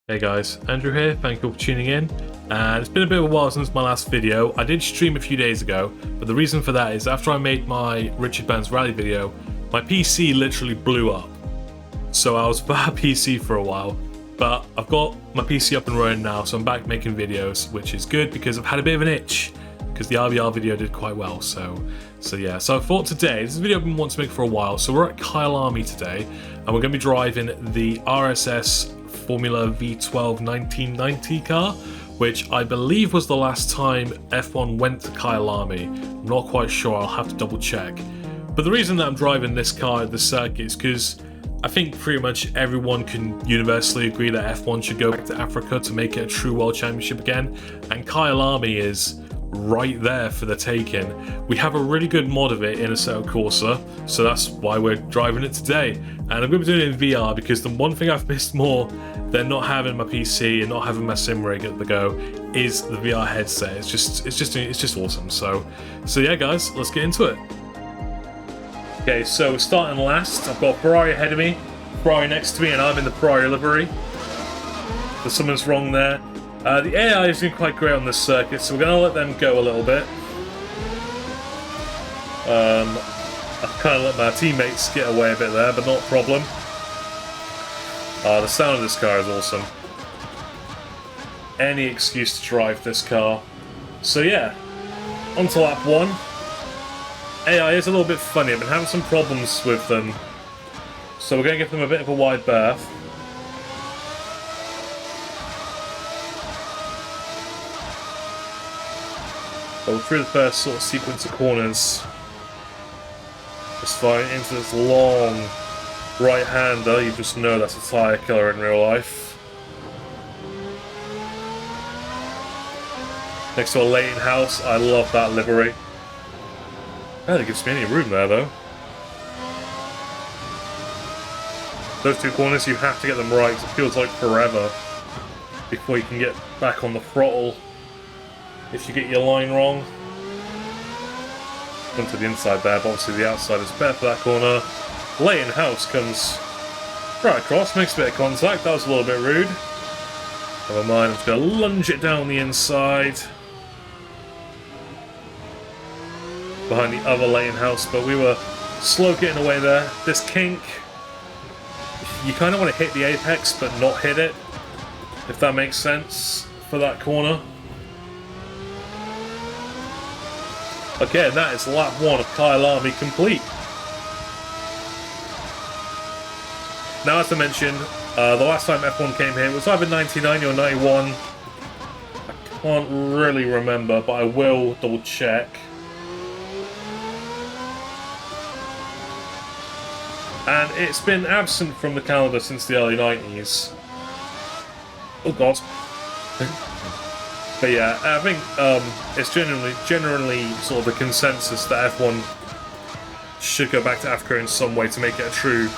Hey guys, Andrew here, thank you for tuning in. And it's been a bit of a while since my last video. I did stream a few days ago, but the reason for that is after I made my Richard Benz Rally video, my PC literally blew up. So I was without a PC for a while, but I've got my PC up and running now, so I'm back making videos, which is good because I've had a bit of an itch, because the RBR video did quite well, so yeah. So I thought today, this is a video I've been wanting to make for a while, so we're at Kyalami today, and we're going to be driving the RSS Formula V12 1990 car, which I believe was the last time F1 went to Kyalami. I'm not quite sure, I'll have to double check. But the reason that I'm driving this car at the circuit is because I think pretty much everyone can universally agree that F1 should go back to Africa to make it a true world championship again, and Kyalami is right there for the taking. We have a really good mod of it in Assetto Corsa, so that's why we're driving it today. And I'm going to be doing it in VR because the one thing I've missed more than not having my PC and not having my sim rig at the go is the VR headset. It's just awesome. So yeah, guys, let's get into it. Okay, so starting last, I've got Ferrari ahead of me, Ferrari next to me, and I'm in the Ferrari livery. There's something's wrong there. The AI isn't quite great on this circuit, so we're going to let them go a little bit. I've kind of let my teammates get away a bit there, but not a problem. The sound of this car is awesome. Any excuse to drive this car. So yeah, on to lap 1. AI is a little bit funny, I've been having some problems with them. So we're going to give them a bit of a wide berth. Go through the first sort of sequence of corners. Just fine into this long right-hander. You just know that's a tyre killer in real life. Next to a Leighton House. I love that livery. That gives me any room there though. Those two corners, you have to get them right. It feels like forever before you can get back on the throttle. If you get your line wrong. Onto the inside there, but obviously the outside is better for that corner. Leighton House comes right across, makes a bit of contact. That was a little bit rude. Never mind, I'm just going to lunge it down the inside. Behind the other Leighton House, but we were slow getting away there. This kink, you kind of want to hit the apex, but not hit it, if that makes sense, for that corner. Again, that is lap 1 of Kyalami complete. Now, as I mentioned, the last time F1 came here was either 99 or 91. I can't really remember, but I will double check. And it's been absent from the calendar since the early 90s. Oh god. But yeah, I think it's generally sort of the consensus that F1 should go back to Africa in some way to make it a true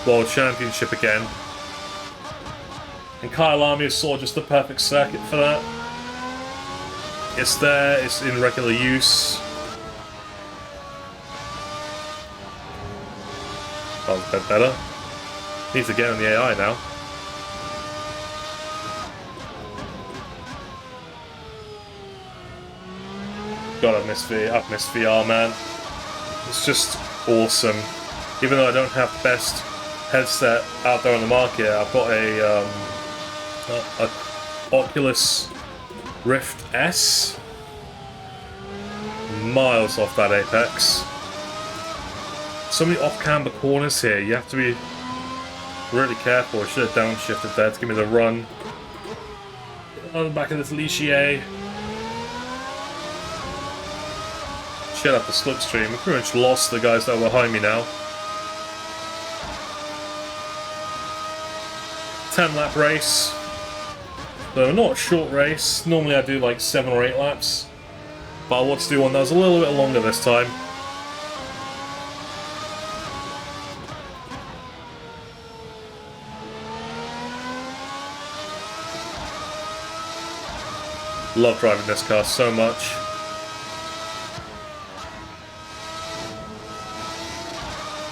world championship again. And Kyalami is sort of just the perfect circuit for that. It's there, it's in regular use. That was a bit better. Need to get on the AI now. God, I've missed VR, man. It's just awesome. Even though I don't have the best headset out there on the market, I've got a Oculus Rift S. Miles off that apex. So many off-camber corners here. You have to be really careful. I should have downshifted there to give me the run. On the back of this Ligier. Shut up the slipstream. We pretty much lost the guys that were behind me now. 10-lap race. So not a short race. Normally I do like 7 or 8 laps. But I want to do one that was a little bit longer this time. Love driving this car so much.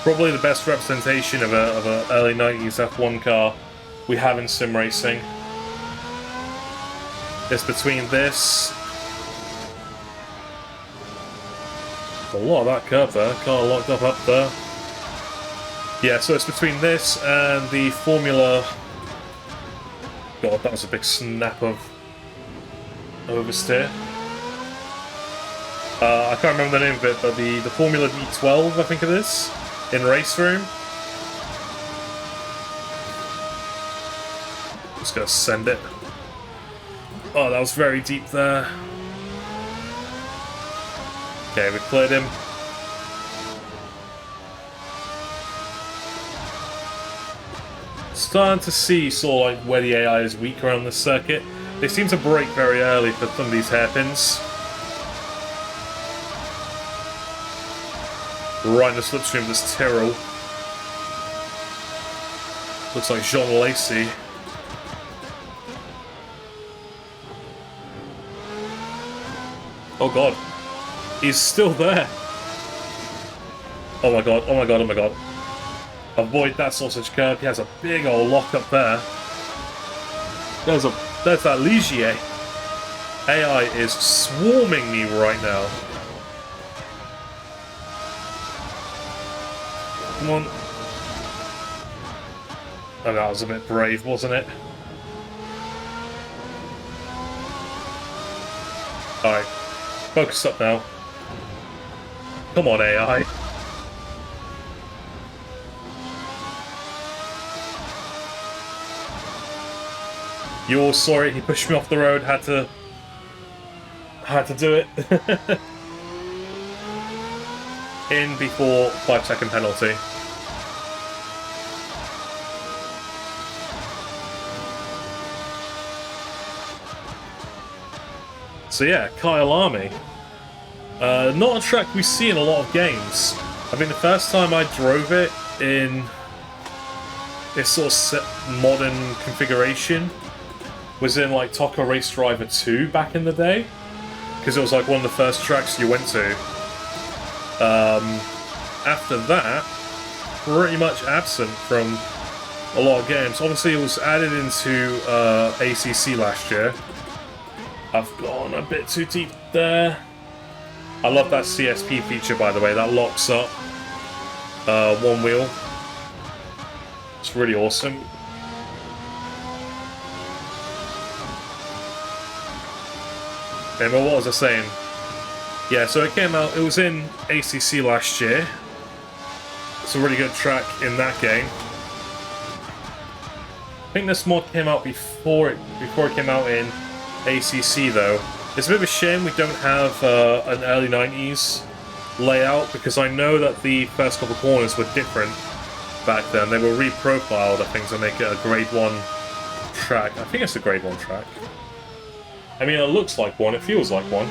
Probably the best representation of a early 90s F1 car we have in sim racing. It's between this. A lot of that curve there. Car locked up there. Yeah, so it's between this and the Formula... God, that was a big snap of oversteer. I can't remember the name of it, but the Formula V12, I think it is, in Race Room. Just gonna send it. Oh, that was very deep there. Okay, we cleared him. Starting to see sort of like where the AI is weak around this circuit. They seem to break very early for some of these hairpins. Right in the slipstream of this Tyrrell. Looks like Jean Lacey. Oh god. He's still there. Oh my god, oh my god, oh my god. Avoid that sausage curve. He has a big old lock up there. There's that Ligier. AI is swarming me right now. Come on. Oh, that was a bit brave, wasn't it? Alright. Focus up now. Come on, AI. You all saw it, he pushed me off the road, had to do it. In before 5-second penalty. So yeah, Kyalami. Not a track we see in a lot of games. I mean, the first time I drove it in this sort of modern configuration was in like TOCA Race Driver 2 back in the day, because it was like one of the first tracks you went to. After that, pretty much absent from a lot of games. Obviously, it was added into ACC last year. I've gone a bit too deep there. I love that CSP feature, by the way. That locks up one wheel. It's really awesome. Okay, but what was I saying? Yeah, so it came out, it was in ACC last year. It's a really good track in that game. I think this mod came out before it came out in ACC though. It's a bit of a shame we don't have an early 90s layout, because I know that the first couple corners were different back then. They were reprofiled, I think, to make it a grade 1 track. I think it's a grade 1 track. I mean, it looks like one, it feels like one.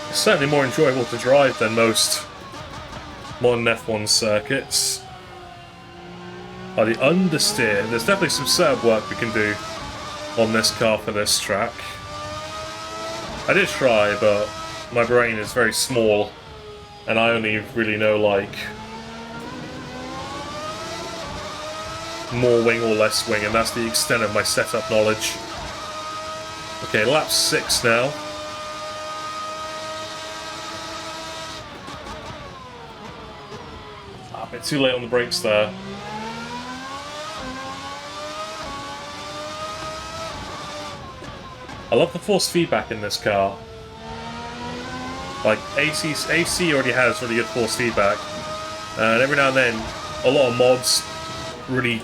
It's certainly more enjoyable to drive than most modern F1 circuits. Oh, the understeer. There's definitely some setup work we can do on this car for this track. I did try, but my brain is very small, and I only really know, like, more wing or less wing, and that's the extent of my setup knowledge. Okay, lap 6 now. A bit too late on the brakes there. I love the force feedback in this car. Like, AC already has really good force feedback, and every now and then, a lot of mods really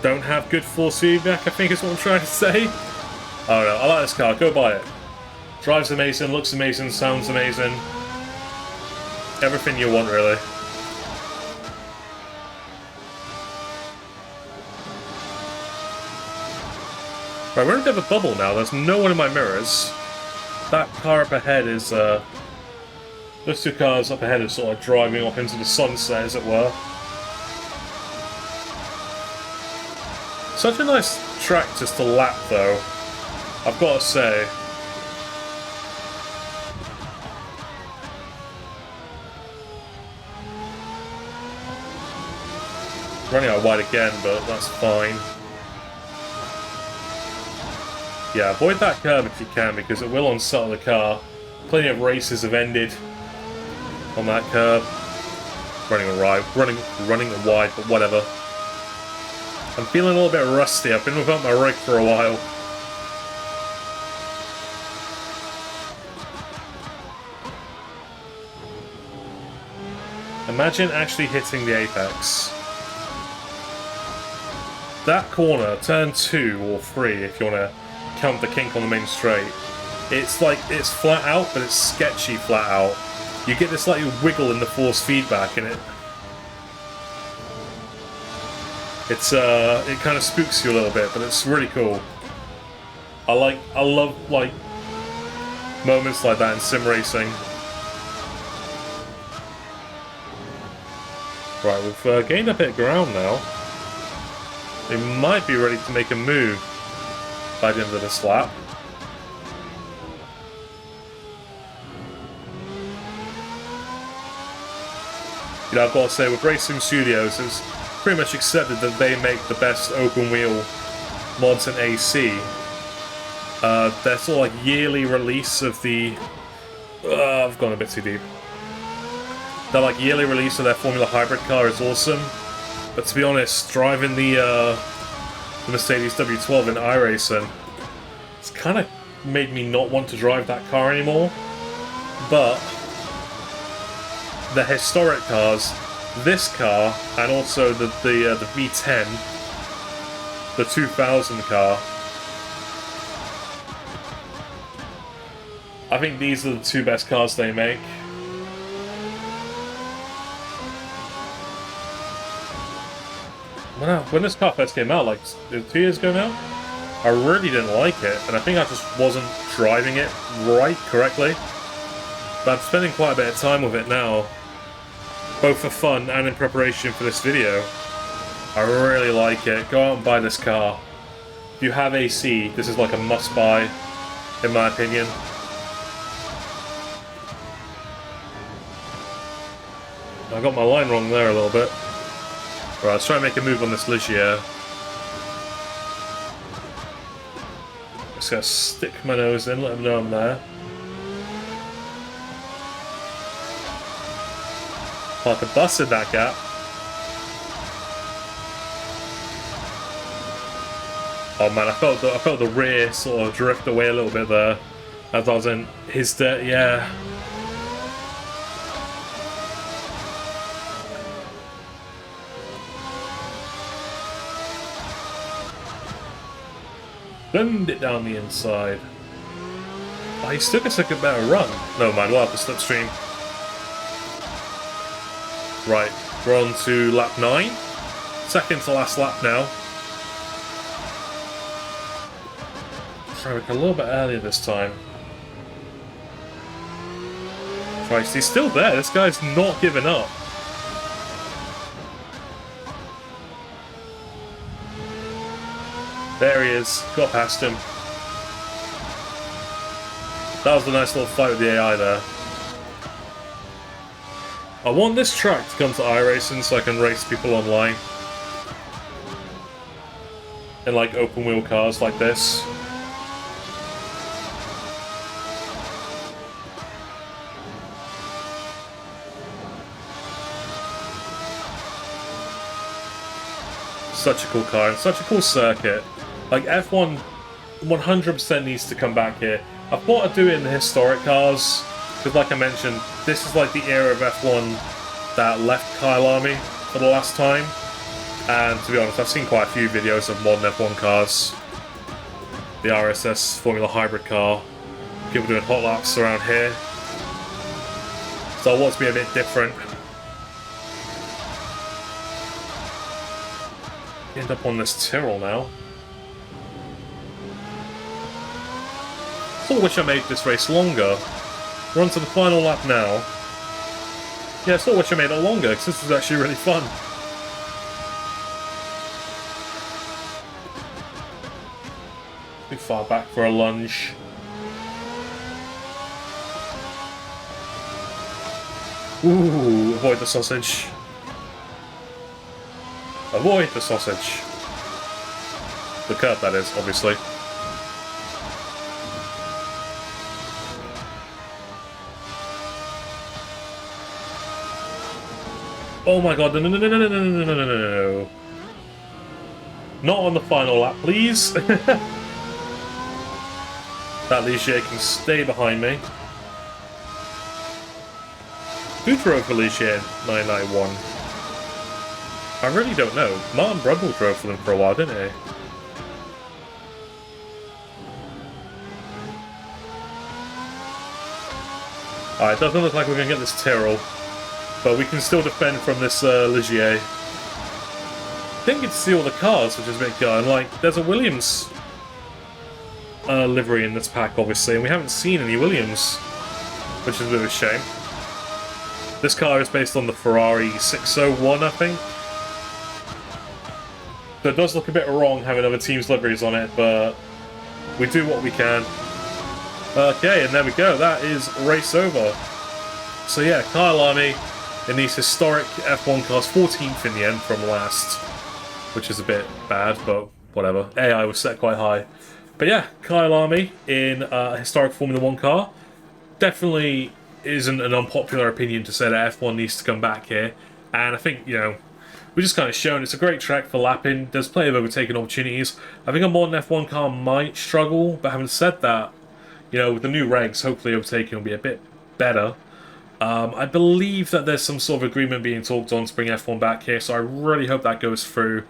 don't have good force feedback, I think is what I'm trying to say. I don't know, I like this car, go buy it. Drives amazing, looks amazing, sounds amazing. Everything you want, really. Right, we're in a bit of a bubble now. There's no one in my mirrors. That car up ahead is, those two cars up ahead are sort of driving off into the sunset, as it were. Such a nice track just to lap, though, I've got to say. Running out wide again, but that's fine. Yeah, avoid that curb if you can, because it will unsettle the car. Plenty of races have ended on that curb. Running wide, but whatever. I'm feeling a little bit rusty. I've been without my rig for a while. Imagine actually hitting the apex. That corner, turn 2 or 3 if you want to count the kink on the main straight. It's like, it's flat out, but it's sketchy flat out. You get this like wiggle in the force feedback in it. It kind of spooks you a little bit, but it's really cool. I love like moments like that in sim racing. Right, we've gained a bit of ground now. We might be ready to make a move by the end of this lap. You know, I've got to say, with Racing Studios, it's pretty much accepted that they make the best open wheel mods in AC. Their sort of like yearly release of the... I've gone a bit too deep. Their like yearly release of their Formula Hybrid car is awesome. But to be honest, driving the Mercedes W12 in iRacing, it's kind of made me not want to drive that car anymore. But the historic cars, this car, and also the V10, the 2000 car, I think these are the two best cars they make. When this car first came out, like 2 years ago now, I really didn't like it, and I think I just wasn't driving it correctly. But I'm spending quite a bit of time with it now, both for fun and in preparation for this video. I really like it. Go out and buy this car. If you have AC, this is like a must-buy, in my opinion. I got my line wrong there a little bit. Right, let's try and make a move on this Ligier. Just gonna stick my nose in, let them know I'm there. Park a bus in that gap. Oh man, I felt the rear sort of drift away a little bit there as I was in his dirt. Yeah. Gunned it down the inside. Oh, he still gets a good better run. No mind, we'll have the slipstream. Right, we're on to lap 9. Second to last lap now. Try a little bit earlier this time. Christ, he's still there. This guy's not giving up. There he is. Got past him. That was a nice little fight with the AI there. I want this track to come to iRacing so I can race people online. In like open wheel cars like this. Such a cool car and such a cool circuit. Like F1 100% needs to come back here. I thought I'd do it in the historic cars, because like I mentioned, this is like the era of F1 that left Kyle Army for the last time. And to be honest, I've seen quite a few videos of modern F1 cars. The RSS Formula Hybrid car. People doing hot laps around here. So I want it to be a bit different. End up on this Tyrrell now. Sort of wish I made this race longer. We're on to the final lap now. Yeah, I sort of wish I made it longer, because this was actually really fun. Too far back for a lunge. Ooh, avoid the sausage. Avoid the sausage. The curb, that is, obviously. Oh my god, no, no, no, no, no, no, no, no, no, no, no. Not on the final lap, please. That Ligier can stay behind me. Who drove for Ligier 991? I really don't know. Martin Brundle drove for them for a while, didn't he? Alright, doesn't look like we're going to get this Tyrrell. But we can still defend from this Ligier. Didn't get to see all the cars, which is a bit gutting. Like, there's a Williams livery in this pack, obviously, and we haven't seen any Williams, which is a bit of a shame. This car is based on the Ferrari 601, I think. So it does look a bit wrong having other teams' liveries on it, but we do what we can. Okay, and there we go. That is race over. So yeah, Kyle Army in these historic F1 cars, 14th in the end from last, which is a bit bad, but whatever. AI was set quite high. But yeah, Kyle Army in a historic Formula 1 car. Definitely isn't an unpopular opinion to say that F1 needs to come back here. And I think, you know, we've just kind of shown it's a great track for lapping. There's plenty of overtaking opportunities. I think a modern F1 car might struggle, but having said that, you know, with the new regs, hopefully overtaking will be a bit better. I believe that there's some sort of agreement being talked on to bring F1 back here, so I really hope that goes through.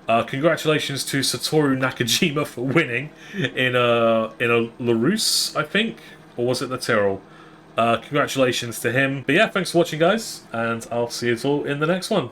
Congratulations to Satoru Nakajima for winning in a LaRousse, I think, or was it the Tyrrell? Congratulations to him. But yeah, thanks for watching, guys, and I'll see you all in the next one.